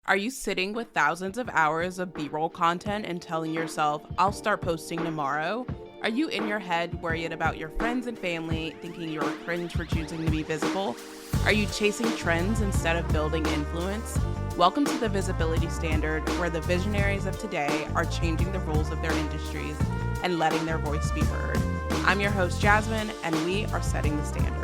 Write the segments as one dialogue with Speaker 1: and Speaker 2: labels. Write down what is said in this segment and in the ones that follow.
Speaker 1: Are you sitting with thousands of hours of B-roll content and telling yourself, I'll start posting tomorrow? Are you in your head worried about your friends and family, thinking you're cringe for choosing to be visible? Are you chasing trends instead of building influence? Welcome to the Visibility Standard, where the visionaries of today are changing the rules of their industries and letting their voice be heard. I'm your host, Jasmine, and we are setting the standard.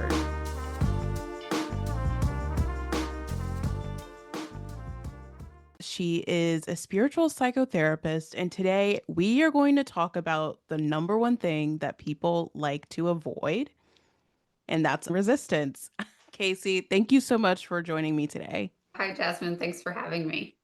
Speaker 1: She is a spiritual psychotherapist, and today we are going to talk about the number one thing that people like to avoid, and that's resistance. Casey, thank you so much for joining me today.
Speaker 2: Hi, Jasmine. Thanks for having me.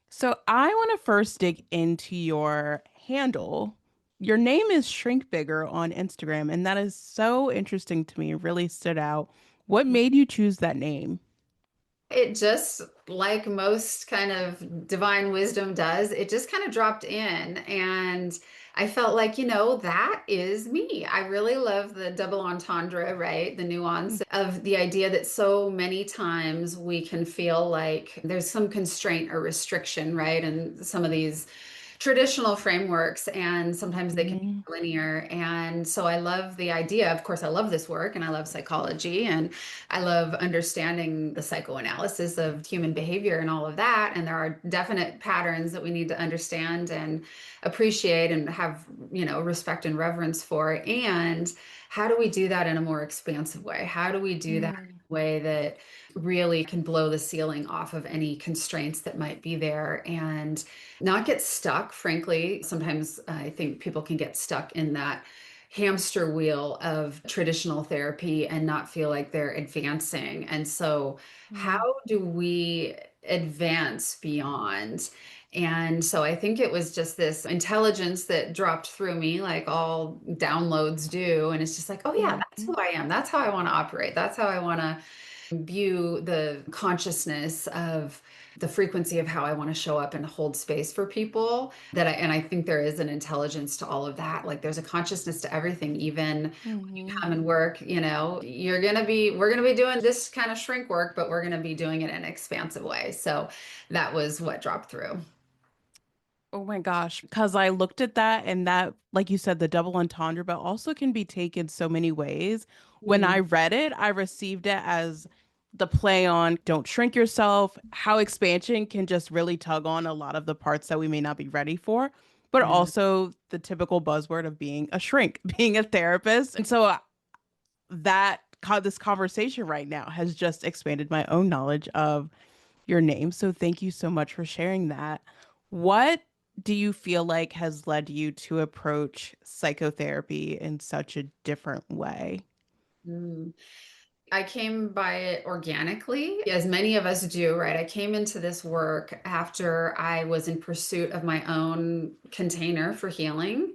Speaker 1: So, I want to first dig into your handle. Your name is Shrink Bigger on Instagram, and that is so interesting to me. It really stood out. What made you choose that name?
Speaker 2: It just, like most kind of divine wisdom does, it just kind of dropped in. And I felt like, that is me. I really love the double entendre, right? The nuance of the idea that so many times we can feel like there's some constraint or restriction, right? And some of these traditional frameworks, and sometimes they can be
Speaker 1: Mhm.
Speaker 2: linear. And so I love the idea. Of course, I love this work and I love psychology and I love understanding the psychoanalysis of human behavior and all of that. And there are definite patterns that we need to understand and appreciate and have, respect and reverence for. And how do we do that in a more expansive way? How do we do that in
Speaker 1: Mm.
Speaker 2: a way that really can blow the ceiling off of any constraints that might be there and not get stuck? Frankly, sometimes I think people can get stuck in that hamster wheel of traditional therapy and not feel like they're advancing. And so, how
Speaker 1: Mm.
Speaker 2: do we advance beyond? And so I think it was just this intelligence that dropped through me, like all downloads do. And it's just like, oh, yeah, that's
Speaker 1: Mhm.
Speaker 2: who I am. That's how I want to operate. That's how I want to view the consciousness of the frequency of how I want to show up and hold space for people. And I think there is an intelligence to all of that. Like there's a consciousness to everything, even when you
Speaker 1: Mhm.
Speaker 2: come and work, we're gonna be doing this kind of shrink work, but we're gonna be doing it in an expansive way. So that was what dropped through.
Speaker 1: Oh my gosh, because I looked at that and that, like you said, the double entendre, but also can be taken so many ways. When I
Speaker 2: Mm,
Speaker 1: read it, I received it as the play on don't shrink yourself, how expansion can just really tug on a lot of the parts that we may not be ready for, but
Speaker 2: yeah.
Speaker 1: also the typical buzzword of being a shrink, being a therapist. And so this conversation right now has just expanded my own knowledge of your name. So thank you so much for sharing that. What do you feel like has led you to approach psychotherapy in such a different way?
Speaker 2: Mm. I came by it organically, as many of us do, right? I came into this work after I was in pursuit of my own container for healing.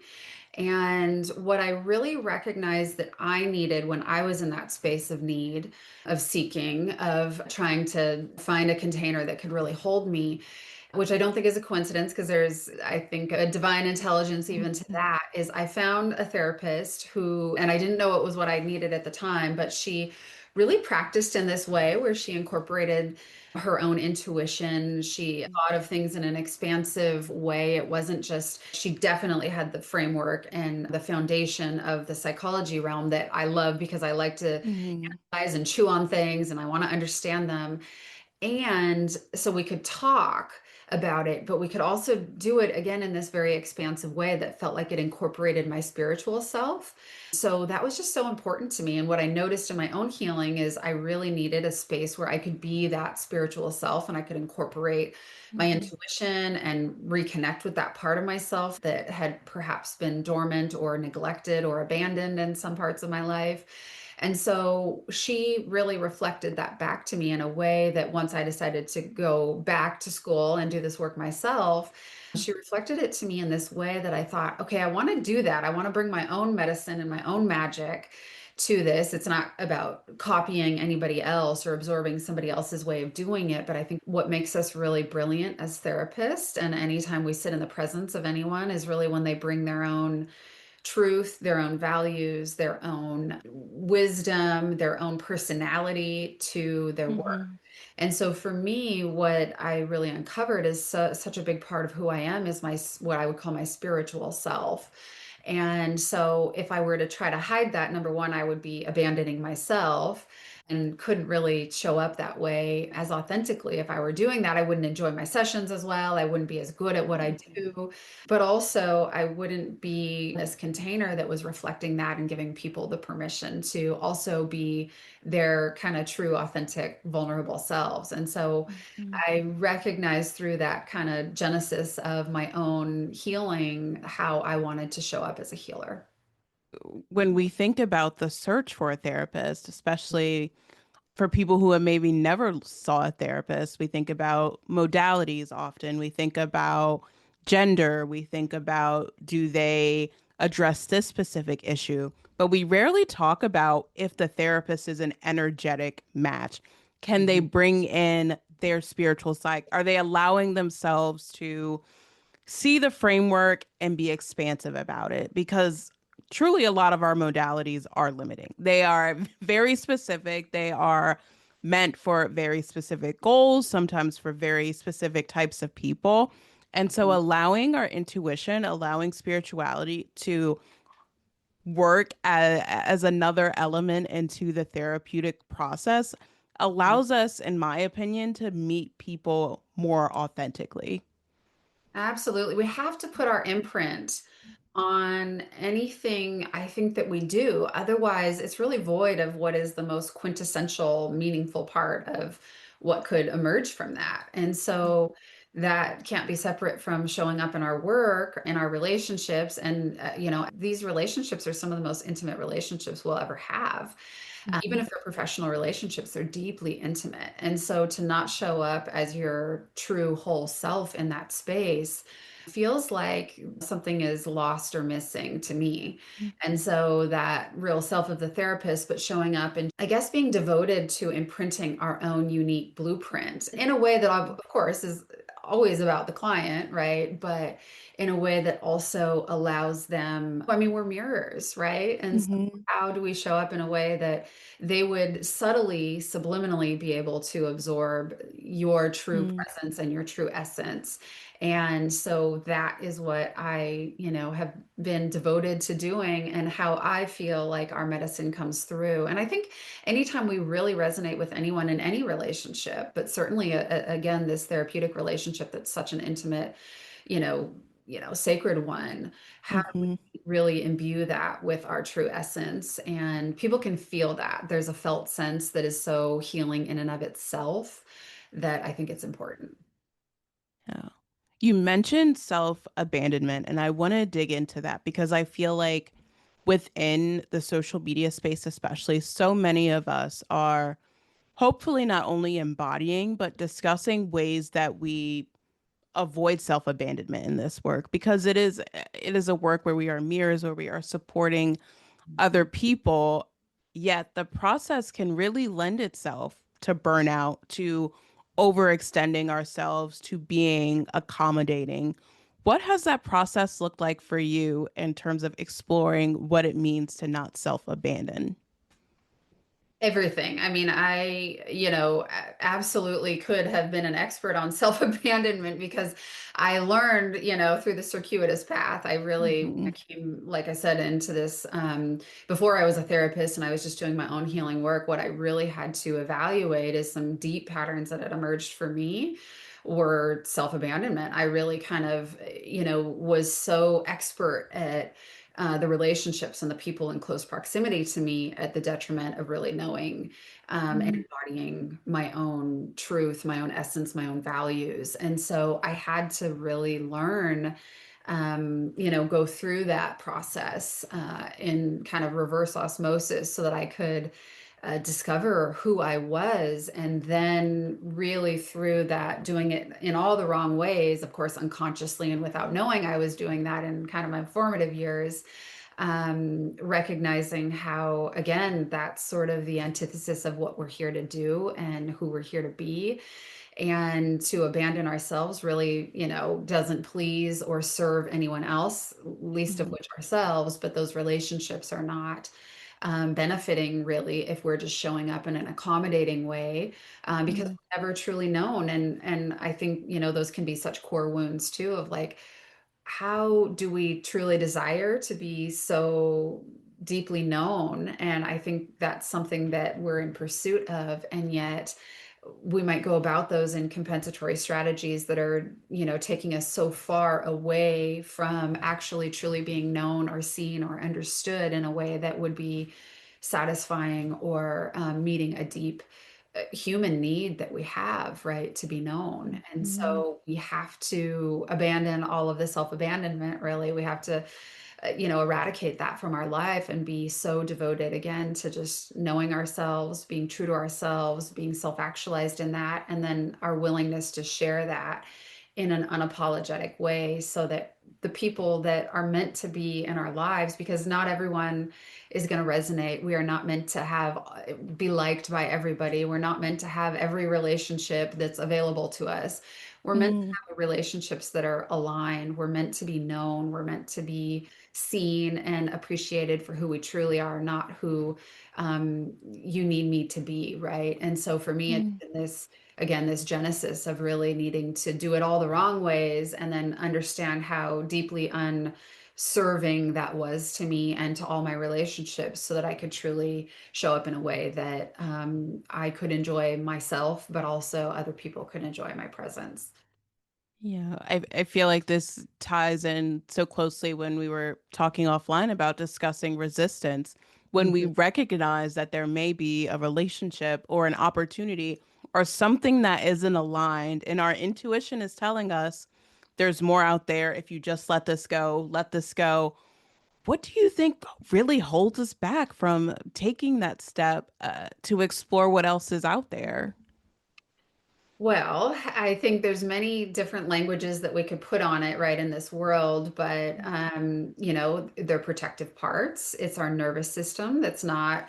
Speaker 2: And what I really recognized that I needed when I was in that space of need, of seeking, of trying to find a container that could really hold me, which I don't think is a coincidence because there's, I think, a divine intelligence even to that, is I found a therapist who, and I didn't know it was what I needed at the time, but she really practiced in this way where she incorporated her own intuition. She thought of things in an expansive way. It wasn't just, she definitely had the framework and the foundation of the psychology realm that I love because I like to
Speaker 1: Mhm.
Speaker 2: analyze and chew on things and I want to understand them. And so we could talk about it, but we could also do it again in this very expansive way that felt like it incorporated my spiritual self. So that was just so important to me. And what I noticed in my own healing is I really needed a space where I could be that spiritual self and I could incorporate my
Speaker 1: Mhm.
Speaker 2: intuition and reconnect with that part of myself that had perhaps been dormant or neglected or abandoned in some parts of my life. And so she really reflected that back to me in a way that once I decided to go back to school and do this work myself, she reflected it to me in this way that I thought, okay, I want to do that. I want to bring my own medicine and my own magic to this. It's not about copying anybody else or absorbing somebody else's way of doing it. But I think what makes us really brilliant as therapists, and anytime we sit in the presence of anyone, is really when they bring their own truth, their own values, their own wisdom, their own personality to their work.
Speaker 1: Mhm.
Speaker 2: And so for me, what I really uncovered is such a big part of who I am is what I would call my spiritual self. And so if I were to try to hide that, number one, I would be abandoning myself and couldn't really show up that way as authentically. If I were doing that, I wouldn't enjoy my sessions as well. I wouldn't be as good at what I do. But also, I wouldn't be this container that was reflecting that and giving people the permission to also be their kind of true, authentic, vulnerable selves. And so
Speaker 1: Mhm.
Speaker 2: I recognize through that kind of genesis of my own healing how I wanted to show up as a healer.
Speaker 1: When we think about the search for a therapist, especially for people who have maybe never saw a therapist, we think about modalities often. We think about gender. We think about do they address this specific issue? But we rarely talk about if the therapist is an energetic match. Can they
Speaker 2: Mhm.
Speaker 1: bring in their spiritual side? Are they allowing themselves to see the framework and be expansive about it? Because truly a lot of our modalities are limiting. They are very specific. They are meant for very specific goals, sometimes for very specific types of people. And so allowing our intuition, allowing spirituality to work as another element into the therapeutic process allows us, in my opinion, to meet people more authentically.
Speaker 2: Absolutely. We have to put our imprint on anything I think that we do. Otherwise, it's really void of what is the most quintessential, meaningful part of what could emerge from that. And so that can't be separate from showing up in our work, in our relationships. And, these relationships are some of the most intimate relationships we'll ever have. Even
Speaker 1: Mhm.
Speaker 2: if they're professional relationships, they're deeply intimate. And so to not show up as your true whole self in that space feels like something is lost or missing to me. And so that real self of the therapist, but showing up and I guess being devoted to imprinting our own unique blueprint in a way that, of course, is always about the client, right? But in a way that also allows them, I mean, we're mirrors, right? And so
Speaker 1: Mhm.
Speaker 2: how do we show up in a way that they would subtly, subliminally be able to absorb your true
Speaker 1: Mhm.
Speaker 2: presence and your true essence? And so that is what I, have been devoted to doing and how I feel like our medicine comes through. And I think anytime we really resonate with anyone in any relationship, but certainly again, this therapeutic relationship that's such an intimate, you know, sacred one, how
Speaker 1: Mhm.
Speaker 2: really imbue that with our true essence. And people can feel that. There's a felt sense that is so healing in and of itself that I think it's important.
Speaker 1: Yeah. You mentioned self-abandonment, and I want to dig into that because I feel like within the social media space, especially, so many of us are hopefully not only embodying, but discussing ways that we avoid self-abandonment in this work because it is a work where we are mirrors, where we are supporting other people, yet the process can really lend itself to burnout, to overextending ourselves, to being accommodating. What has that process looked like for you in terms of exploring what it means to not self abandon?
Speaker 2: Everything. I mean, absolutely could have been an expert on self-abandonment because I learned, through the circuitous path. I really
Speaker 1: Hmm.
Speaker 2: came, like I said, into this before I was a therapist and I was just doing my own healing work. What I really had to evaluate is some deep patterns that had emerged for me were self-abandonment. I really kind of, was so expert at the relationships and the people in close proximity to me at the detriment of really knowing and embodying my own truth, my own essence, my own values. And so I had to really learn, go through that process in kind of reverse osmosis so that I could discover who I was. And then, really, through that, doing it in all the wrong ways, of course, unconsciously and without knowing I was doing that in kind of my formative years, recognizing how, again, that's sort of the antithesis of what we're here to do and who we're here to be. And to abandon ourselves really, doesn't please or serve anyone else, least of
Speaker 1: Hmm.
Speaker 2: which ourselves, but those relationships are not. benefiting really if we're just showing up in an accommodating way, because
Speaker 1: Mhm.
Speaker 2: we're never truly known. And I think, those can be such core wounds too of like, how do we truly desire to be so deeply known? And I think that's something that we're in pursuit of. And yet we might go about those in compensatory strategies that are, taking us so far away from actually truly being known or seen or understood in a way that would be satisfying or meeting a deep human need that we have, right, to be known. And
Speaker 1: Mhm.
Speaker 2: so we have to abandon all of the self-abandonment, really. We have to, eradicate that from our life and be so devoted again to just knowing ourselves, being true to ourselves, being self-actualized in that, and then our willingness to share that in an unapologetic way so that the people that are meant to be in our lives, because not everyone is going to resonate. We are not meant to be liked by everybody. We're not meant to have every relationship that's available to us. We're meant to
Speaker 1: Mhm.
Speaker 2: have relationships that are aligned. We're meant to be known. We're meant to be seen and appreciated for who we truly are, not who you need me to be, right? And so for me, it's
Speaker 1: Mhm.
Speaker 2: been this, again, this genesis of really needing to do it all the wrong ways and then understand how deeply unserving that was to me and to all my relationships so that I could truly show up in a way that I could enjoy myself, but also other people could enjoy my presence.
Speaker 1: Yeah, I feel like this ties in so closely when we were talking offline about discussing resistance. When we
Speaker 2: Mhm.
Speaker 1: recognize that there may be a relationship or an opportunity or something that isn't aligned, and our intuition is telling us there's more out there if you just let this go, let this go. What do you think really holds us back from taking that step to explore what else is out there?
Speaker 2: Well, I think there's many different languages that we could put on it, right, in this world, but they're protective parts. It's our nervous system that's not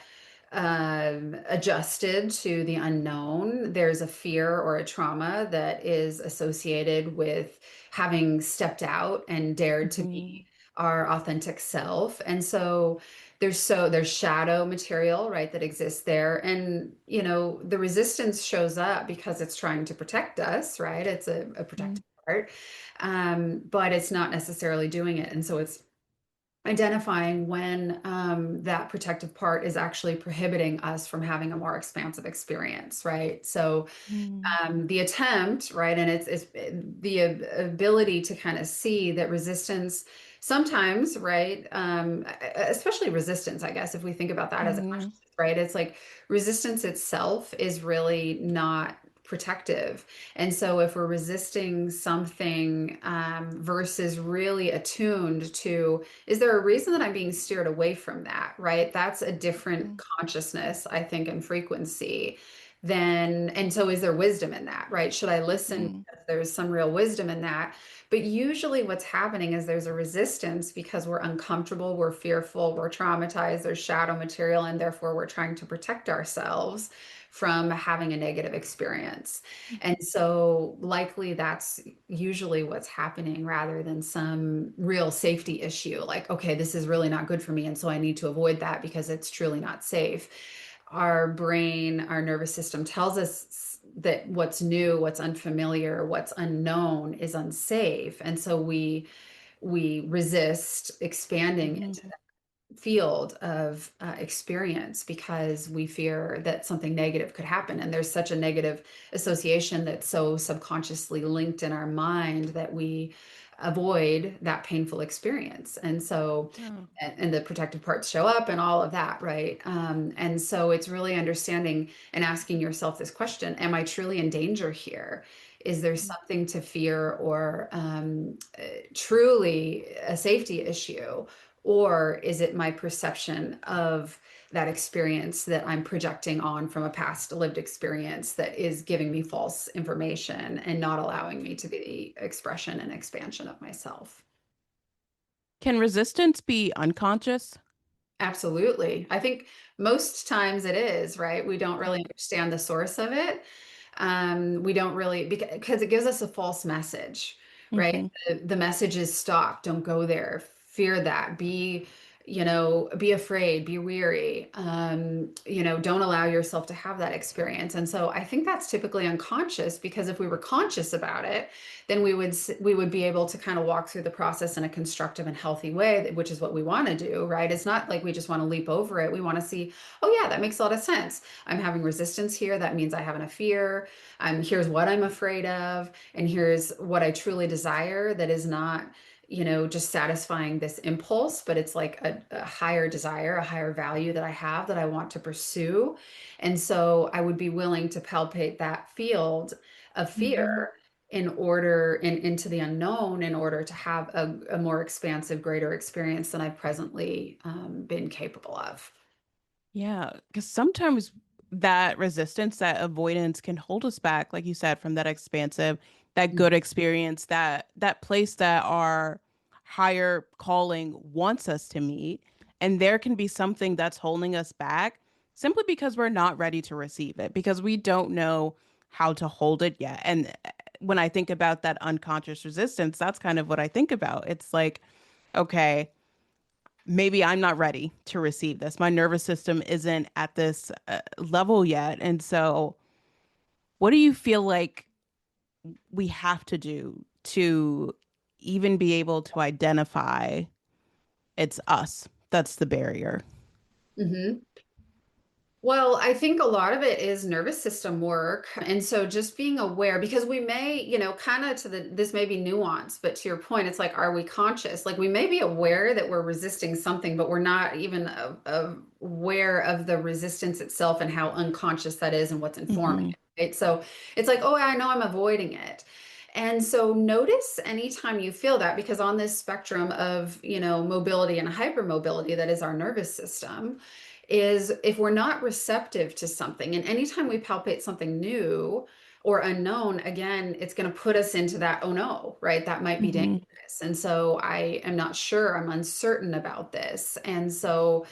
Speaker 2: adjusted to the unknown. There's a fear or a trauma that is associated with having stepped out and dared to
Speaker 1: Mhm.
Speaker 2: be our authentic self. And so there's shadow material, right, that exists there. And the resistance shows up because it's trying to protect us, right? It's a
Speaker 1: Mhm.
Speaker 2: protective part. But it's not necessarily doing it. And so it's identifying when that protective part is actually prohibiting us from having a more expansive experience, right? So
Speaker 1: Mhm.
Speaker 2: the attempt, right, and it's the ability to kind of see that resistance sometimes, right, especially resistance, I guess, if we think about that as a
Speaker 1: Mhm.
Speaker 2: consciousness, right, it's like resistance itself is really not protective. And so if we're resisting something versus really attuned to, is there a reason that I'm being steered away from that, right? That's a different
Speaker 1: Mhm.
Speaker 2: consciousness, I think, and frequency. Then, and so is there wisdom in that, right? Should I listen
Speaker 1: Mhm.
Speaker 2: if there's some real wisdom in that? But usually what's happening is there's a resistance because we're uncomfortable, we're fearful, we're traumatized, there's shadow material, and therefore we're trying to protect ourselves from having a negative experience. And so likely that's usually what's happening rather than some real safety issue. Like, okay, this is really not good for me. And so I need to avoid that because it's truly not safe. Our brain, our nervous system tells us that what's new, what's unfamiliar, what's unknown is unsafe. And so we resist expanding into
Speaker 1: Mhm.
Speaker 2: field of experience because we fear that something negative could happen. And there's such a negative association that's so subconsciously linked in our mind that we avoid that painful experience. And so,
Speaker 1: Oh.
Speaker 2: and the protective parts show up and all of that, right? And so it's really understanding and asking yourself this question: am I truly in danger here? Is there something to fear or truly a safety issue? Or is it my perception of that experience that I'm projecting on from a past lived experience that is giving me false information and not allowing me to be the expression and expansion of myself?
Speaker 1: Can resistance be unconscious?
Speaker 2: Absolutely. I think most times it is, right? We don't really
Speaker 1: Okay.
Speaker 2: understand the source of it. We don't really, because it gives us a false message, right?
Speaker 1: Mhm.
Speaker 2: The message is stop, don't go there, fear that, be, be afraid, be weary, don't allow yourself to have that experience. And so I think that's typically unconscious, because if we were conscious about it, then we would be able to kind of walk through the process in a constructive and healthy way, which is what we want to do, right? It's not like we just want to leap over it. We want to see, oh yeah, that makes a lot of sense. I'm having resistance here. That means I have a fear. Here's what I'm afraid of, and here's what I truly desire that is not just satisfying this impulse, but it's like a higher desire, a higher value that I have that I want to pursue. And so I would be willing to palpate that field of
Speaker 1: Hmm.
Speaker 2: fear into the unknown, in order to have a more expansive, greater experience than I've presently been capable of.
Speaker 1: Yeah, because sometimes that resistance, that avoidance can hold us back, like you said, from that expansive, that good experience, that place that our higher calling wants us to meet. And there can be something that's holding us back simply because we're not ready to receive it, because we don't know how to hold it yet. And when I think about that unconscious resistance, that's kind of what I think about. It's like, okay, maybe I'm not ready to receive this. My nervous system isn't at this level yet. And so, what do you feel like we have to do to even be able to identify it's us? That's the barrier.
Speaker 2: Mm-hmm. Well, I think a lot of it is nervous system work. And so just being aware, because we may, kind of this may be nuanced, but to your point, it's like, are we conscious? Like, we may be aware that we're resisting something, but we're not even aware of the resistance itself and how unconscious that is and what's informing
Speaker 1: Hmm.
Speaker 2: it. Right? So it's like, oh, I know I'm avoiding it. And so notice anytime you feel that, because on this spectrum of, mobility and hypermobility, that is our nervous system, is if we're not receptive to something, and anytime we palpate something new or unknown, again, it's going to put us into that, oh no, right? That might be
Speaker 1: Hmm.
Speaker 2: dangerous. And so I am not sure, I'm uncertain about this. And so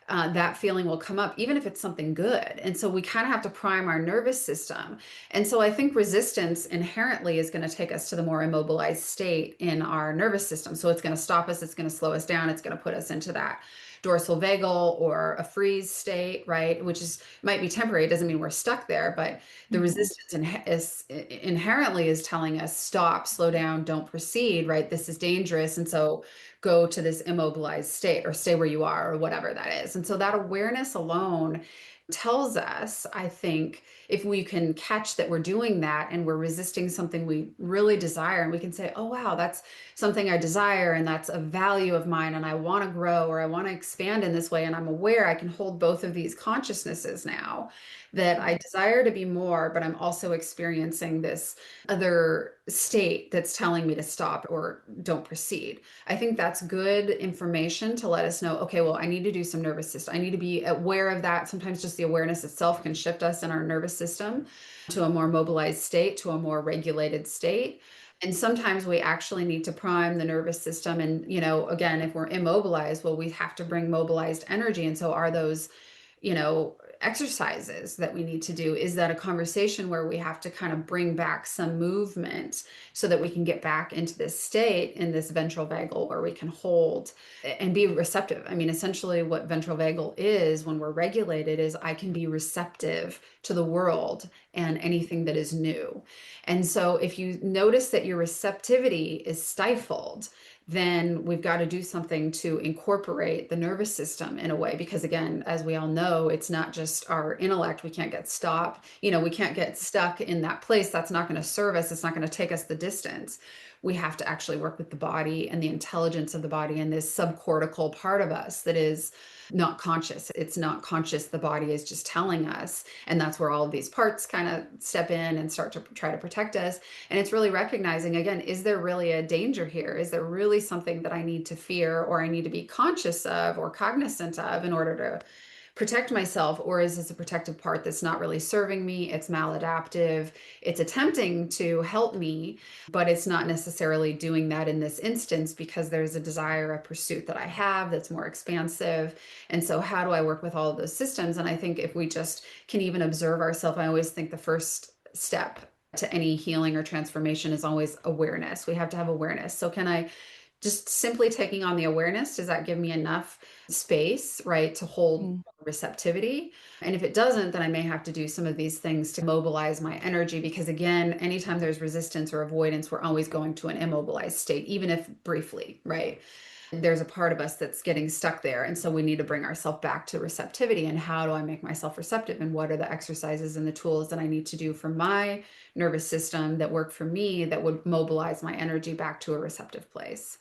Speaker 2: that feeling will come up, even if it's something good. And so we kind of have to prime our nervous system. And so I think resistance inherently is going to take us to the more immobilized state in our nervous system. So it's going to stop us, it's going to slow us down, it's going to put us into that dorsal vagal or a freeze state, right? Which is might be temporary. It doesn't mean we're stuck there, but the
Speaker 1: Hmm.
Speaker 2: resistance inherently is telling us stop, slow down, don't proceed, right? This is dangerous. And so go to this immobilized state, or stay where you are, or whatever that is. And so that awareness alone tells us, I think, if we can catch that we're doing that and we're resisting something we really desire, and we can say, oh, wow, that's something I desire, and that's a value of mine, and I want to grow, or I want to expand in this way, and I'm aware I can hold both of these consciousnesses now, that I desire to be more, but I'm also experiencing this other state that's telling me to stop or don't proceed. I think that's good information to let us know, okay, well, I need to do some nervous system. I need to be aware of that. Sometimes just the awareness itself can shift us in our nervous system to a more mobilized state, to a more regulated state. And sometimes we actually need to prime the nervous system. And, again, if we're immobilized, well, we have to bring mobilized energy. And so are those, exercises that we need to do? Is that a conversation where we have to kind of bring back some movement so that we can get back into this state in this ventral vagal where we can hold and be receptive? I mean, essentially what ventral vagal is when we're regulated is I can be receptive to the world and anything that is new. And so if you notice that your receptivity is stifled, then we've got to do something to incorporate the nervous system in a way. Because again, as we all know, it's not just our intellect. We can't get stopped. We can't get stuck in that place. That's not going to serve us. It's not going to take us the distance. We have to actually work with the body and the intelligence of the body and this subcortical part of us that is not conscious. It's not conscious. The body is just telling us. And that's where all of these parts kind of step in and start to try to protect us. And it's really recognizing, again, is there really a danger here? Is there really something that I need to fear, or I need to be conscious of or cognizant of in order to protect myself? Or is this a protective part that's not really serving me? It's maladaptive. It's attempting to help me, but it's not necessarily doing that in this instance because there's a desire, a pursuit that I have that's more expansive. And so, how do I work with all of those systems? And I think if we just can even observe ourselves, I always think the first step to any healing or transformation is always awareness. We have to have awareness. So, can I Just simply taking on the awareness, does that give me enough space, right, to hold
Speaker 1: Mm.
Speaker 2: receptivity? And if it doesn't, then I may have to do some of these things to mobilize my energy because, again, anytime there's resistance or avoidance, we're always going to an immobilized state, even if briefly, right? There's a part of us that's getting stuck there. And so we need to bring ourselves back to receptivity. And how do I make myself receptive? And what are the exercises and the tools that I need to do for my nervous system that work for me that would mobilize my energy back to a receptive place?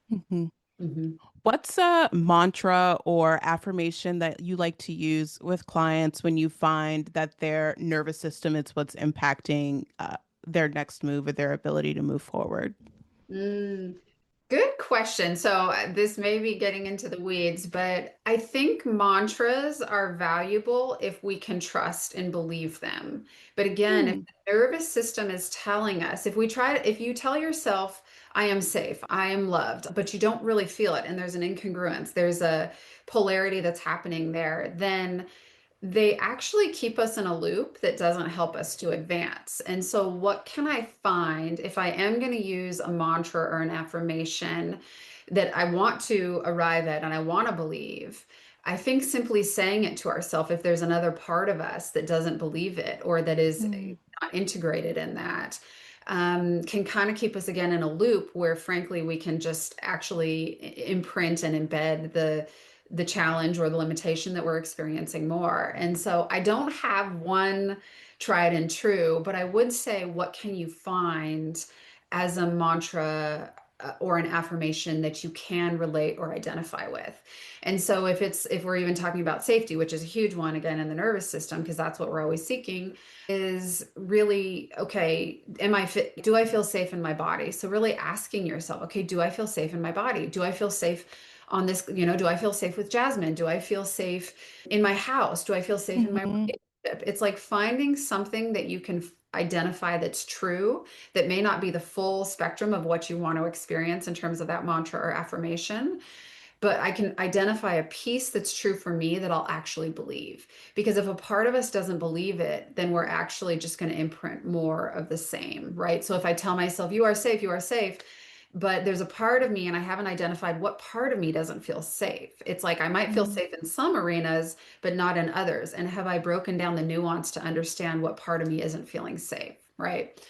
Speaker 1: Mhm.
Speaker 2: Mhm.
Speaker 1: What's a mantra or affirmation that you like to use with clients when you find that their nervous system is what's impacting their next move or their ability to move forward?
Speaker 2: Mm. Good question. So this may be getting into the weeds, but I think mantras are valuable if we can trust and believe them. But again, if
Speaker 1: Hmm.
Speaker 2: the nervous system is telling us, if you tell yourself, I am safe, I am loved, but you don't really feel it, and there's an incongruence, there's a polarity that's happening there, then they actually keep us in a loop that doesn't help us to advance. And so, what can I find if I am going to use a mantra or an affirmation that I want to arrive at and I want to believe? I think simply saying it to ourselves, if there's another part of us that doesn't believe it or that is
Speaker 1: Mm.
Speaker 2: not integrated in that, can kind of keep us again in a loop where, frankly, we can just actually imprint and embed the challenge or the limitation that we're experiencing more. And so I don't have one tried and true, but I would say, what can you find as a mantra or an affirmation that you can relate or identify with? And so if we're even talking about safety, which is a huge one again in the nervous system, because that's what we're always seeking, is really, okay, am I fit? Do I feel safe in my body? So really asking yourself, okay, do I feel safe in my body? Do I feel safe on this, do I feel safe with Jasmine? Do I feel safe in my house? Do I feel safe in my
Speaker 1: Hmm.
Speaker 2: relationship? It's like finding something that you can identify that's true, that may not be the full spectrum of what you want to experience in terms of that mantra or affirmation, but I can identify a piece that's true for me that I'll actually believe. Because if a part of us doesn't believe it, then we're actually just going to imprint more of the same, right? So if I tell myself, you are safe, but there's a part of me and I haven't identified what part of me doesn't feel safe. It's like I might feel
Speaker 1: Mm.
Speaker 2: safe in some arenas, but not in others. And have I broken down the nuance to understand what part of me isn't feeling safe, right?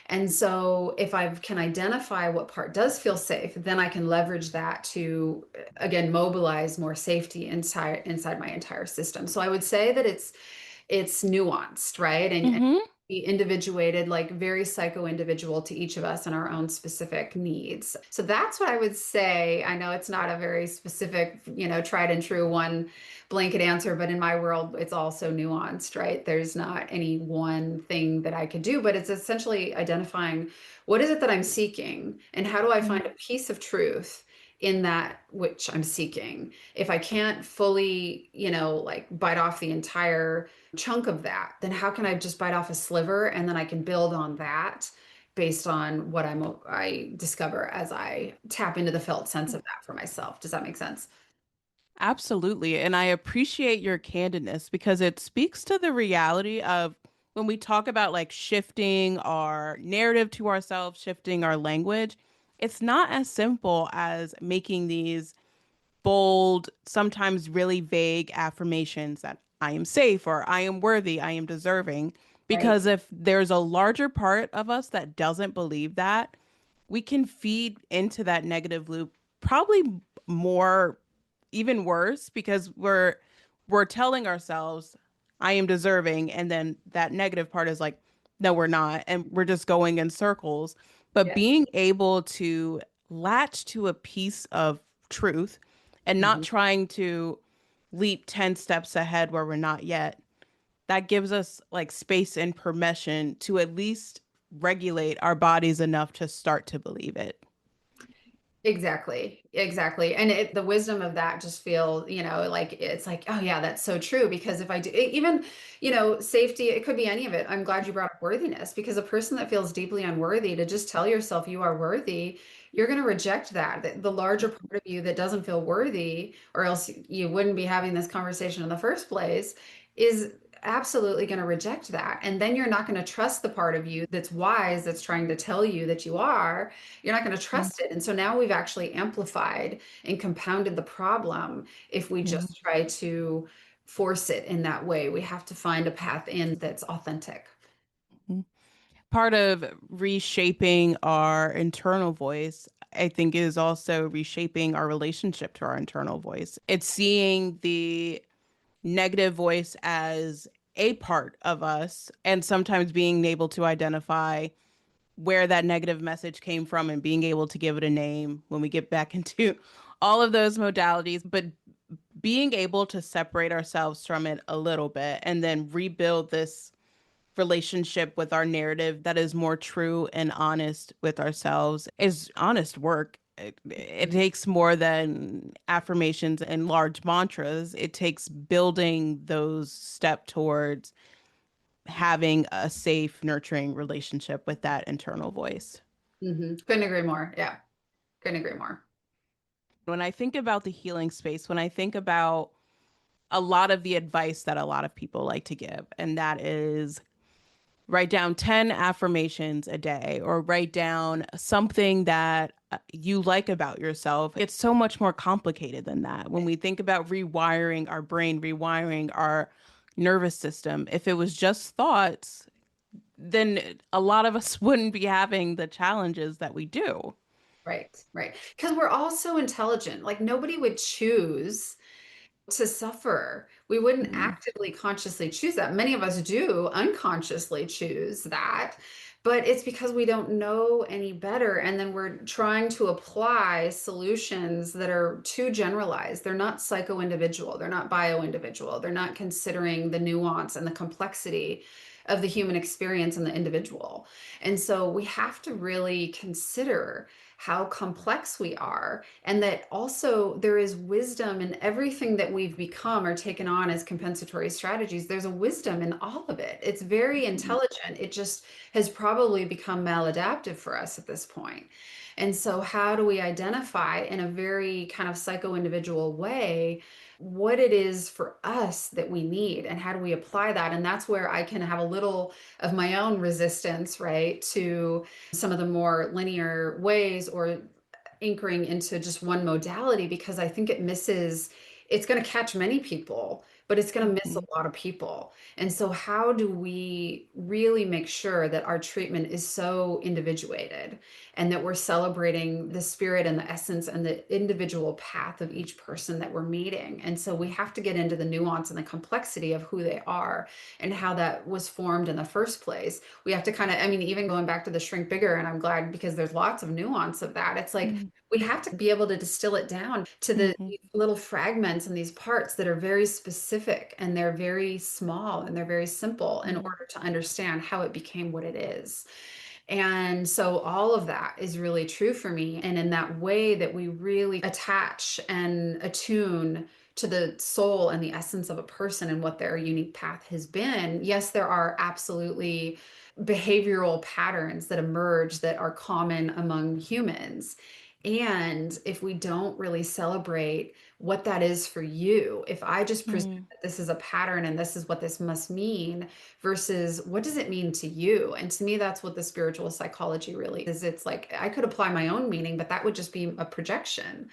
Speaker 2: And so if I can identify what part does feel safe, then I can leverage that to again mobilize more safety inside my entire system. So I would say that it's nuanced, right? And
Speaker 1: Hmm.
Speaker 2: be individuated, like very psycho individual to each of us and our own specific needs. So that's what I would say. I know it's not a very specific, tried and true one blanket answer, but in my world, it's also nuanced, right? There's not any one thing that I could do, but it's essentially identifying what is it that I'm seeking and how do I find a piece of truth in that which I'm seeking. If I can't fully, like bite off the entire chunk of that, then how can I just bite off a sliver and then I can build on that based on what I discover as I tap into the felt sense of that for myself. Does that make sense?
Speaker 1: Absolutely. And I appreciate your candidness because it speaks to the reality of when we talk about like shifting our narrative to ourselves, shifting our language, it's not as simple as making these bold, sometimes really vague affirmations that I am safe or I am worthy, I am deserving.
Speaker 2: Right.
Speaker 1: Because if there's a larger part of us that doesn't believe that, we can feed into that negative loop probably more, even worse, because we're telling ourselves I am deserving, and then that negative part is like, no, we're not, and we're just going in circles. But
Speaker 2: Yes.
Speaker 1: being able to latch to a piece of truth and not
Speaker 2: Mhm.
Speaker 1: trying to leap 10 steps ahead where we're not yet, that gives us like space and permission to at least regulate our bodies enough to start to believe it.
Speaker 2: Exactly. Exactly. And the wisdom of that just feel, like it's like, oh yeah, that's so true. Because if I do even, safety, it could be any of it. I'm glad you brought up worthiness because a person that feels deeply unworthy, to just tell yourself you are worthy, you're going to reject that. The larger part of you that doesn't feel worthy, or else you wouldn't be having this conversation in the first place, is absolutely going to reject that. And then you're not going to trust the part of you that's wise, that's trying to tell you that you are. You're not going to trust it. And so now we've actually amplified and compounded the problem if we
Speaker 1: Mhm.
Speaker 2: just try to force it in that way. We have to find a path in that's authentic.
Speaker 1: Mhm. Part of reshaping our internal voice, I think, is also reshaping our relationship to our internal voice. It's seeing the negative voice as a part of us and sometimes being able to identify where that negative message came from and being able to give it a name when we get back into all of those modalities, but being able to separate ourselves from it a little bit and then rebuild this relationship with our narrative that is more true and honest with ourselves is honest work. It takes more than affirmations and large mantras. It takes building those step towards having a safe, nurturing relationship with that internal voice.
Speaker 2: Couldn't agree more. Yeah, couldn't agree more.
Speaker 1: When I think about the healing space, when I think about a lot of the advice that a lot of people like to give, and that is write down 10 affirmations a day or write down something that you like about yourself. It's so much more complicated than that. When we think about rewiring our brain, rewiring our nervous system, if it was just thoughts, then a lot of us wouldn't be having the challenges that we do.
Speaker 2: Right, right. Because we're all so intelligent. Like nobody would choose to suffer. We wouldn't
Speaker 1: Mm,
Speaker 2: actively consciously choose that. Many of us do unconsciously choose that, but it's because we don't know any better. And then we're trying to apply solutions that are too generalized. They're not psycho-individual, they're not bio-individual, they're not considering the nuance and the complexity of the human experience and the individual. And so we have to really consider how complex we are, and that also there is wisdom in everything that we've become or taken on as compensatory strategies. There's a wisdom in all of it. It's very
Speaker 1: mm,
Speaker 2: intelligent. It just has probably become maladaptive for us at this point. And so, how do we identify in a very kind of psycho individual way what it is for us that we need, and how do we apply that? And that's where I can have a little of my own resistance, right, to some of the more linear ways or anchoring into just one modality, because I think it's going to catch many people, but it's going to miss a
Speaker 1: mhm,
Speaker 2: lot of people. And so, how do we really make sure that our treatment is so individuated and that we're celebrating the spirit and the essence and the individual path of each person that we're meeting? And so, we have to get into the nuance and the complexity of who they are and how that was formed in the first place. We have to kind of, I mean, even going back to the shrink bigger, and I'm glad because there's lots of nuance of that. It's like,
Speaker 1: mm,
Speaker 2: we have to be able to distill it down to the
Speaker 1: mhm,
Speaker 2: little fragments and these parts that are very specific and they're very small and they're very simple in
Speaker 1: mm,
Speaker 2: order to understand how it became what it is. And so all of that is really true for me. And in that way that we really attach and attune to the soul and the essence of a person and what their unique path has been. Yes, there are absolutely behavioral patterns that emerge that are common among humans. And if we don't really celebrate what that is for you, if I just presume
Speaker 1: mm,
Speaker 2: that this is a pattern and this is what this must mean, versus what does it mean to you? And to me, that's what the spiritual psychology really is. It's like I could apply my own meaning, but that would just be a projection.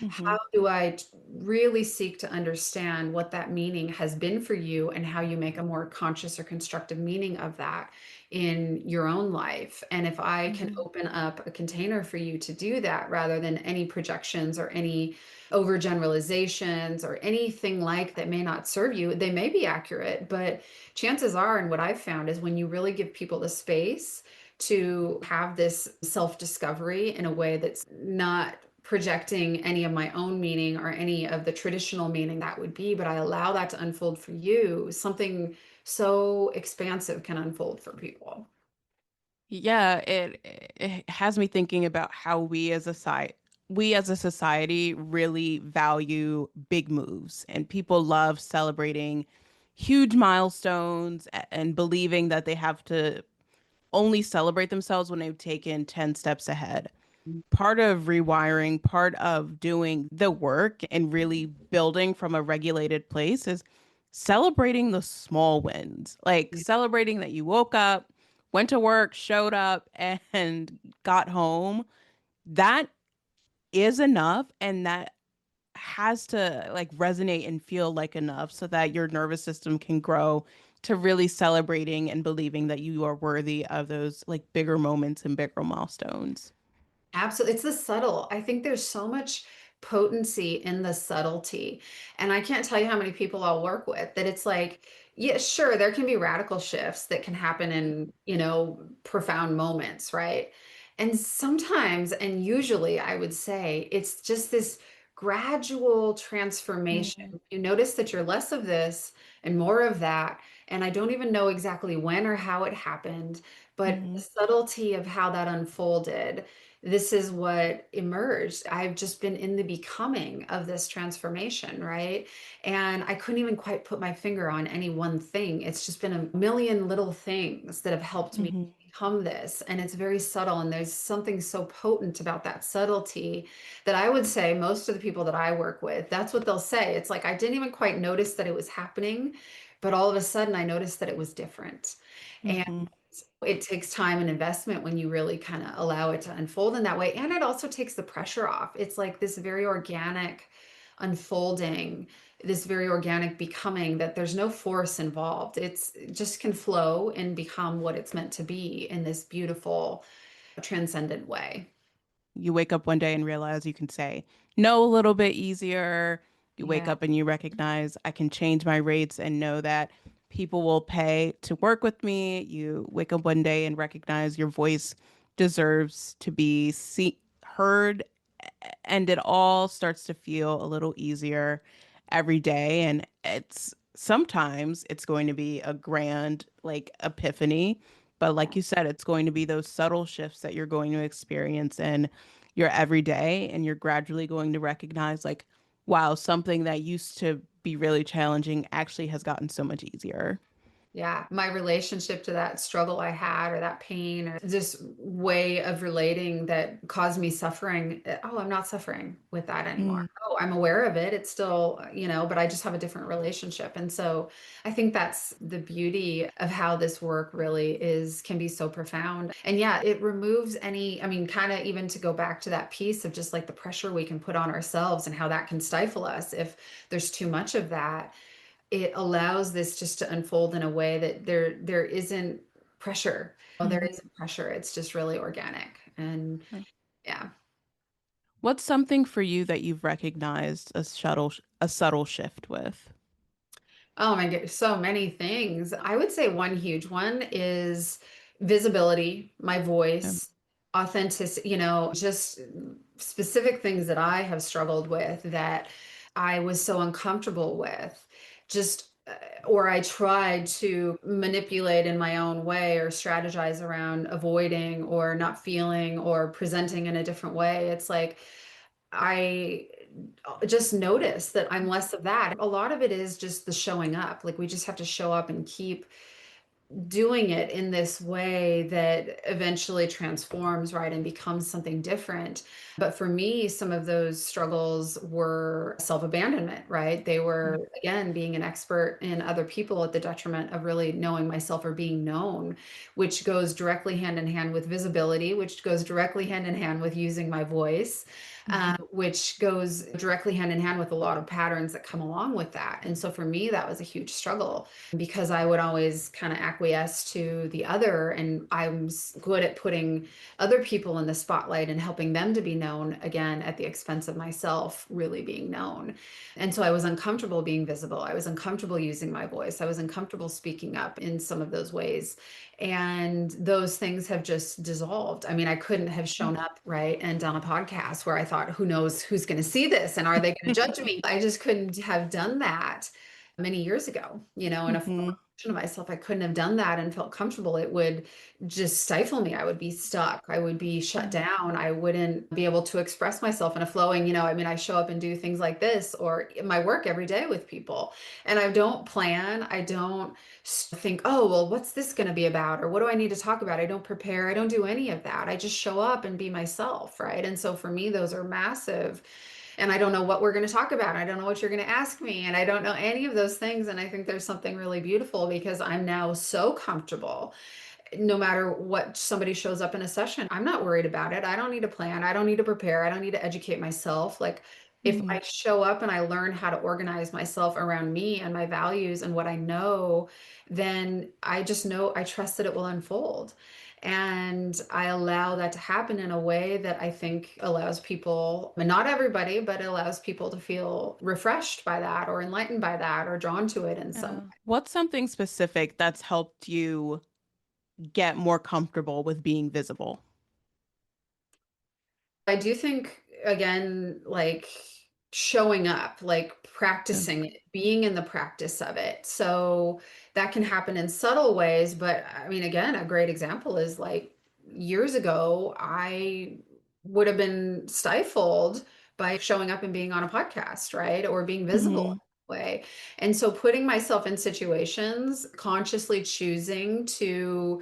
Speaker 2: How
Speaker 1: mhm,
Speaker 2: do I really seek to understand what that meaning has been for you and how you make a more conscious or constructive meaning of that in your own life? And if I can
Speaker 1: mhm,
Speaker 2: open up a container for you to do that rather than any projections or any overgeneralizations or anything like that may not serve you, they may be accurate, but chances are, and what I've found is when you really give people the space to have this self discovery in a way that's not projecting any of my own meaning or any of the traditional meaning that would be, but I allow that to unfold for you, something so expansive can unfold for people.
Speaker 1: yeah, it has me thinking about how we as a society really value big moves, and people love celebrating huge milestones and believing that they have to only celebrate themselves when they've taken 10 steps ahead. Part of rewiring, part of doing the work and really building from a regulated place is celebrating the small wins, like
Speaker 2: Yeah.
Speaker 1: celebrating that you woke up, went to work, showed up, and got home. That is enough. And that has to like resonate and feel like enough so that your nervous system can grow to really celebrating and believing that you are worthy of those like bigger moments and bigger milestones.
Speaker 2: Absolutely. It's the subtle. I think there's so much potency in the subtlety. And I can't tell you how many people I'll work with that it's like, yeah, sure, there can be radical shifts that can happen in, profound moments, right? And sometimes, and usually, I would say it's just this gradual transformation.
Speaker 1: Mhm.
Speaker 2: You notice that you're less of this and more of that. And I don't even know exactly when or how it happened, but the
Speaker 1: Mhm.
Speaker 2: subtlety of how that unfolded, this is what emerged. I've just been in the becoming of this transformation, right? And I couldn't even quite put my finger on any one thing. It's just been a million little things that have helped me
Speaker 1: Mhm.
Speaker 2: become this. And it's very subtle. And there's something so potent about that subtlety that I would say most of the people that I work with, that's what they'll say. It's like, I didn't even quite notice that it was happening, but all of a sudden I noticed that it was different. And
Speaker 1: Mhm.
Speaker 2: it takes time and investment when you really kind of allow it to unfold in that way. And it also takes the pressure off. It's like this very organic unfolding, this very organic becoming that there's no force involved. It just can flow and become what it's meant to be in this beautiful, transcendent way.
Speaker 1: You wake up one day and realize you can say no a little bit easier. You wake
Speaker 2: Yeah.
Speaker 1: up and you recognize I can change my rates and know that people will pay to work with me. You wake up one day and recognize your voice deserves to be heard, and it all starts to feel a little easier every day. And it's sometimes it's going to be a grand like epiphany, but like you said, it's going to be those subtle shifts that you're going to experience in your everyday, and you're gradually going to recognize like, wow, something that used to be really challenging actually has gotten so much easier.
Speaker 2: Yeah, my relationship to that struggle I had, or that pain, or this way of relating that caused me suffering. Oh, I'm not suffering with that anymore.
Speaker 1: Mm.
Speaker 2: Oh, I'm aware of it. It's still, but I just have a different relationship. And so I think that's the beauty of how this work really can be so profound. And yeah, it removes any, I mean, kind of even to go back to that piece of just like the pressure we can put on ourselves and how that can stifle us if there's too much of that. It allows this just to unfold in a way that there isn't pressure. Oh, there
Speaker 1: Mhm.
Speaker 2: isn't pressure. It's just really organic. And yeah.
Speaker 1: What's something for you that you've recognized a subtle shift with?
Speaker 2: Oh my God, so many things. I would say one huge one is visibility, my
Speaker 1: Um,
Speaker 2: voice, authenticity, just specific things that I have struggled with that I was so uncomfortable with. Just or I tried to manipulate in my own way or strategize around avoiding or not feeling or presenting in a different way. It's like I just notice that I'm less of that. A lot of it is just the showing up. Like we just have to show up and keep doing it in this way that eventually transforms, right, and becomes something different. But for me, some of those struggles were self-abandonment, right? They were, again, being an expert in other people at the detriment of really knowing myself or being known, which goes directly hand in hand with visibility, which goes directly hand in hand with using my voice.
Speaker 1: Mhm.
Speaker 2: Which goes directly hand in hand with a lot of patterns that come along with that. And so for me, that was a huge struggle because I would always kind of acquiesce to the other. And I'm good at putting other people in the spotlight and helping them to be known again at the expense of myself really being known. And so I was uncomfortable being visible. I was uncomfortable using my voice. I was uncomfortable speaking up in some of those ways. And those things have just dissolved. I mean, I couldn't have shown up, right, and done a podcast where I thought, who knows who's going to see this and are they going to judge me? I just couldn't have done that many years ago, in a former
Speaker 1: Mhm.
Speaker 2: version of myself. I couldn't have done that and felt comfortable. It would just stifle me. I would be stuck. I would be shut
Speaker 1: Mhm.
Speaker 2: down. I wouldn't be able to express myself in a flowing, I mean, I show up and do things like this or in my work every day with people. And I don't plan. I don't think, oh, well, what's this going to be about? Or what do I need to talk about? I don't prepare. I don't do any of that. I just show up and be myself. Right. And so for me, those are massive and I don't know what we're going to talk about. I don't know what you're going to ask me, and I don't know any of those things. And I think there's something really beautiful because I'm now so comfortable no matter what somebody shows up in a session, I'm not worried about it. I don't need to plan. I don't need to prepare. I don't need to educate myself. Like if
Speaker 1: Mm-hmm.
Speaker 2: I show up and I learn how to organize myself around me and my values and what I know, then I just know I trust that it will unfold. And I allow that to happen in a way that I think allows people, and not everybody, but it allows people to feel refreshed by that or enlightened by that or drawn to it in some.
Speaker 1: What's something specific that's helped you get more comfortable with being visible?
Speaker 2: I do think, again, like showing up, like
Speaker 1: Yeah.
Speaker 2: practicing it, being in the practice of it. So that can happen in subtle ways. But I mean, again, a great example is like years ago, I would have been stifled by showing up and being on a podcast, right? Or being visible
Speaker 1: Mm-hmm.
Speaker 2: in that way. And so putting myself in situations, consciously choosing to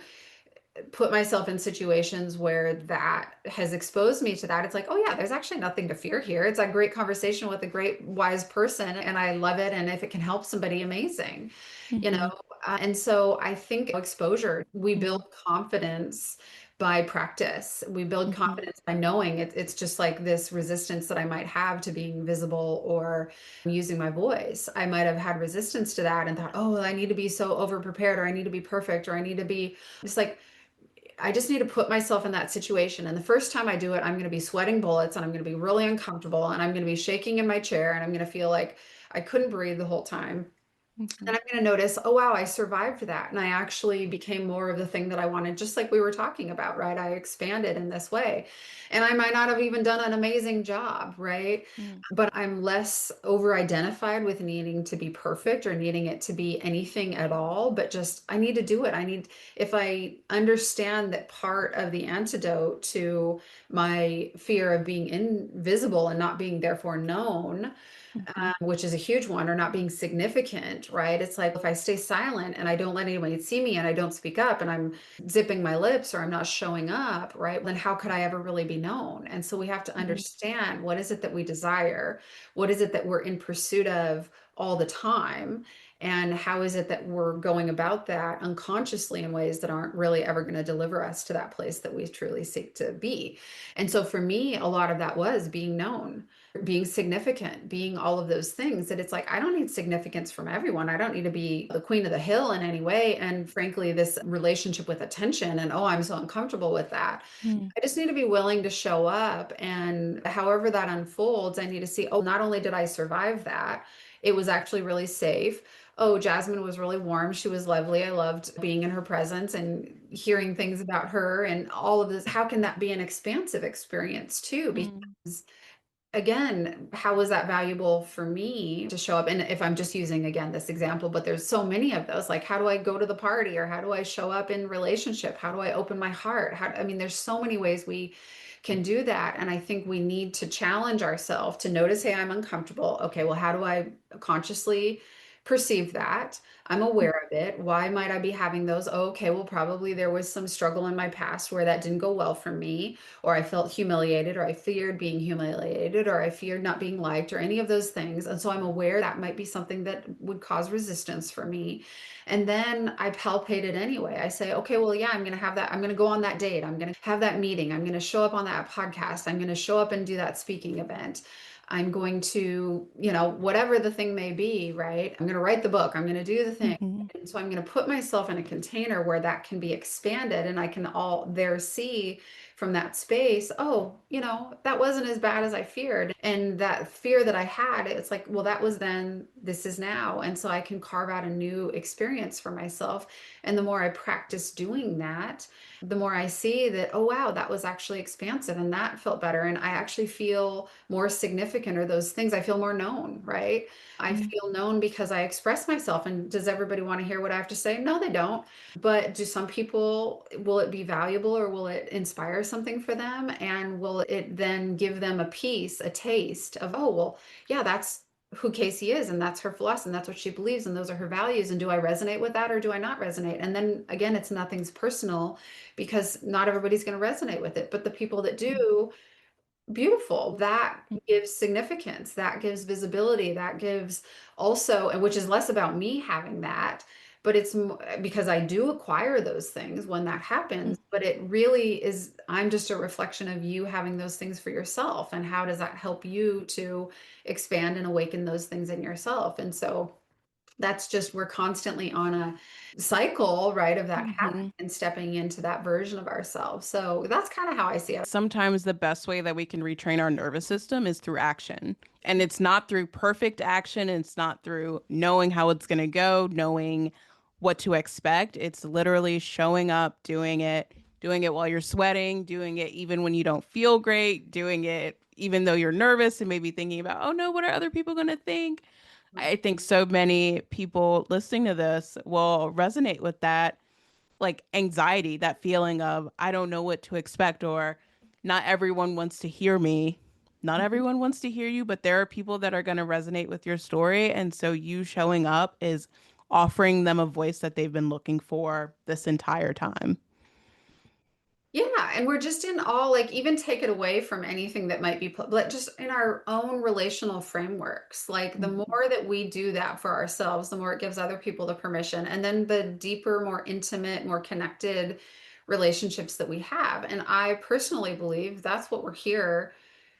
Speaker 2: put myself in situations where that has exposed me to that. It's like, oh yeah, there's actually nothing to fear here. It's a great conversation with a great wise person and I love it. And if it can help somebody, amazing, you know?
Speaker 1: Mm-hmm.
Speaker 2: And so I think exposure, we build confidence by practice. We build
Speaker 1: Mm-hmm.
Speaker 2: confidence by knowing it's just like this resistance that I might have to being visible or using my voice. I might have had resistance to that and thought, oh, I need to be so over prepared or I need to be perfect or I need to be just like, I just need to put myself in that situation. And the first time I do it, I'm going to be sweating bullets and I'm going to be really uncomfortable and I'm going to be shaking in my chair and I'm going to feel like I couldn't breathe the whole time.
Speaker 1: Mm-hmm.
Speaker 2: And I'm going to notice, oh, wow, I survived that. And I actually became more of the thing that I wanted, just like we were talking about, right? I expanded in this way. And I might not have even done an amazing job, right? But I'm less over identified with needing to be perfect or needing it to be anything at all. But just, I need to do it. If I understand that part of the antidote to my fear of being invisible and not being therefore known,
Speaker 1: Mm-hmm.
Speaker 2: which is a huge one, or not being significant, right? It's like if I stay silent and I don't let anybody see me and I don't speak up and I'm zipping my lips or I'm not showing up, right? Then how could I ever really be known? And so we have to
Speaker 1: Mm-hmm.
Speaker 2: understand, what is it that we desire? What is it that we're in pursuit of all the time? And how is it that we're going about that unconsciously in ways that aren't really ever going to deliver us to that place that we truly seek to be? And so for me, a lot of that was being known, being significant, being all of those things, that it's like, I don't need significance from everyone. I don't need to be the queen of the hill in any way. And frankly, this relationship with attention and, oh, I'm so uncomfortable with that. I just need to be willing to show up. And however that unfolds, I need to see, oh, not only did I survive that, it was actually really safe. Oh, Jasmine was really warm. She was lovely. I loved being in her presence and hearing things about her and all of this. How can that be an expansive experience too?
Speaker 1: Mm-hmm.
Speaker 2: Because again, how was that valuable for me to show up? And if I'm just using again this example, but there's so many of those, like how do I go to the party or how do I show up in relationship? How do I open my heart? I mean, there's so many ways we can do that. And I think we need to challenge ourselves to notice, hey, I'm uncomfortable. Okay, well, how do I consciously perceive that? I'm aware of it. Why might I be having those? Oh, okay, well, probably there was some struggle in my past where that didn't go well for me, or I felt humiliated, or I feared being humiliated, or I feared not being liked, or any of those things. And so I'm aware that might be something that would cause resistance for me. And then I palpate it anyway. I say, okay, well, yeah, I'm going to have that. I'm going to go on that date. I'm going to have that meeting. I'm going to show up on that podcast. I'm going to show up and do that speaking event. I'm going to, whatever the thing may be, right? I'm going to write the book. I'm going to do the thing.
Speaker 1: Mm-hmm.
Speaker 2: And so I'm going to put myself in a container where that can be expanded and I can all there see from that space, oh, that wasn't as bad as I feared. And that fear that I had, it's like, well, that was then, this is now. And so I can carve out a new experience for myself. And the more I practice doing that, the more I see that, oh, wow, that was actually expansive and that felt better. And I actually feel more significant, or those things. I feel more known, right? I feel known because I express myself. And does everybody want to hear what I have to say? No, they don't. But do some people, will it be valuable or will it inspire something for them? And will it then give them a piece, a taste of, oh, well, yeah, that's who Casey is, and that's her philosophy, and that's what she believes, and those are her values. And do I resonate with that or do I not resonate? And then again, it's nothing's personal because not everybody's going to resonate with it. But the people that do, Beautiful. That gives significance, that gives visibility, that gives also, and which is less about me having that, but because I do acquire those things when that happens, but it really is, I'm just a reflection of you having those things for yourself. And how does that help you to expand and awaken those things in yourself? And so that's just, we're constantly on a cycle, right, of that happening
Speaker 1: Mm-hmm.
Speaker 2: and stepping into that version of ourselves. So that's kind of how I see it.
Speaker 1: Sometimes the best way that we can retrain our nervous system is through action. And it's not through perfect action. It's not through knowing how it's going to go, knowing what to expect. It's literally showing up, doing it while you're sweating, doing it even when you don't feel great, doing it even though you're nervous and maybe thinking about, oh no, what are other people going to think? I think so many people listening to this will resonate with that, like anxiety, that feeling of I don't know what to expect, or not everyone wants to hear me. Not everyone wants to hear you, but there are people that are going to resonate with your story. And so you showing up is offering them a voice that they've been looking for this entire time.
Speaker 2: Yeah, and we're just in all, like, even take it away from anything that might be like just in our own relational frameworks. Like the
Speaker 1: Mhm.
Speaker 2: more that we do that for ourselves, the more it gives other people the permission. And then the deeper, more intimate, more connected relationships that we have. And I personally believe that's what we're here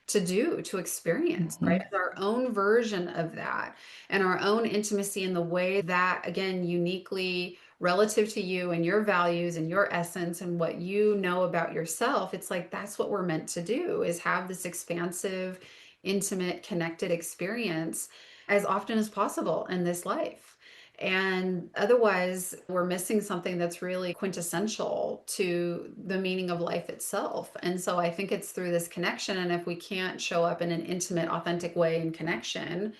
Speaker 2: to do, to experience, right?
Speaker 1: Mhm.
Speaker 2: As our own version of that and our own intimacy in the way that, again, uniquely relative to you and your values and your essence and what you know about yourself. It's like that's what we're meant to do, is have this expansive, intimate, connected experience as often as possible in this life. And otherwise, we're missing something that's really quintessential to the meaning of life itself. And so I think it's through this connection. And if we can't show up in an intimate, authentic way in connection,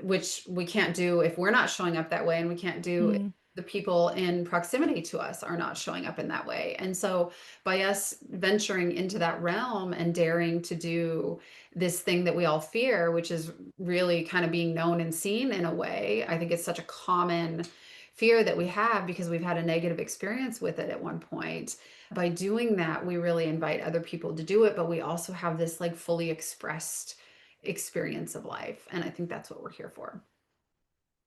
Speaker 2: which we can't do if we're not showing up that way, and we can't do if
Speaker 1: Mhm.
Speaker 2: the people in proximity to us are not showing up in that way. And so by us venturing into that realm and daring to do this thing that we all fear, which is really kind of being known and seen in a way, I think it's such a common fear that we have because we've had a negative experience with it at one point. By doing that, we really invite other people to do it, but we also have this like fully expressed experience of life. And I think that's what we're here for.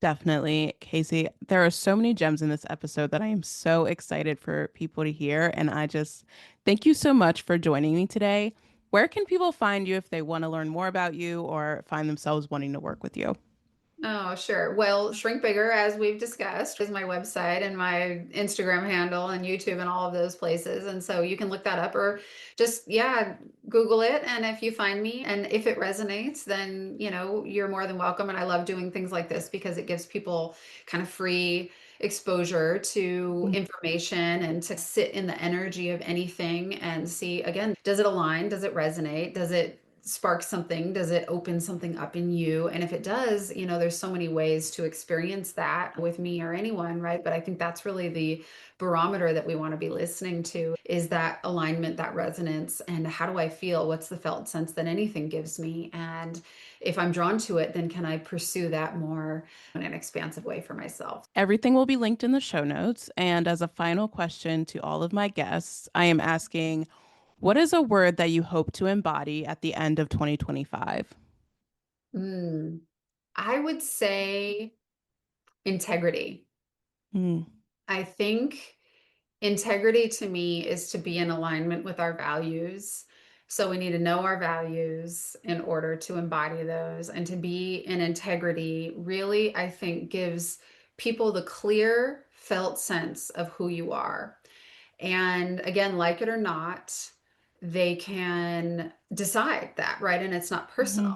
Speaker 1: Definitely, Casey. There are so many gems in this episode that I am so excited for people to hear. And I just thank you so much for joining me today. Where can people find you if they want to learn more about you or find themselves wanting to work with you?
Speaker 2: Oh, sure. Well, Shrink Bigger, as we've discussed, is my website and my Instagram handle and YouTube and all of those places. And so you can look that up or just, yeah, Google it. And if you find me and if it resonates, then, you're more than welcome. And I love doing things like this because it gives people kind of free exposure to information and to sit in the energy of anything and see, again, does it align? Does it resonate? Does it spark something? Does it open something up in you? And if it does, there's so many ways to experience that with me or anyone, right? But I think that's really the barometer that we want to be listening to, is that alignment, that resonance, and how do I feel? What's the felt sense that anything gives me? And if I'm drawn to it, then can I pursue that more in an expansive way for myself?
Speaker 1: Everything will be linked in the show notes. And as a final question to all of my guests, I am asking, what is a word that you hope to embody at the end of 2025?
Speaker 2: Mm, I would say integrity.
Speaker 1: Mm,
Speaker 2: I think integrity to me is to be in alignment with our values. So we need to know our values in order to embody those. And to be in integrity really, I think, gives people the clear, felt sense of who you are. And again, like it or not, they can decide that, right? And it's not
Speaker 1: mhm,
Speaker 2: personal.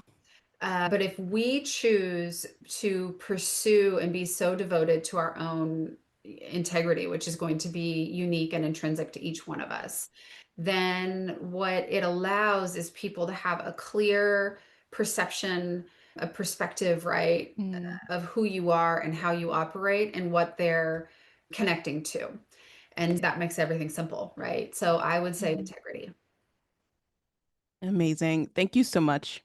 Speaker 2: But if we choose to pursue and be so devoted to our own integrity, which is going to be unique and intrinsic to each one of us, then what it allows is people to have a clear perception, a perspective, right,
Speaker 1: mm,
Speaker 2: of who you are and how you operate and what they're connecting to. And that makes everything simple, right? So I would say
Speaker 1: mhm.
Speaker 2: integrity.
Speaker 1: Amazing. Thank you so much.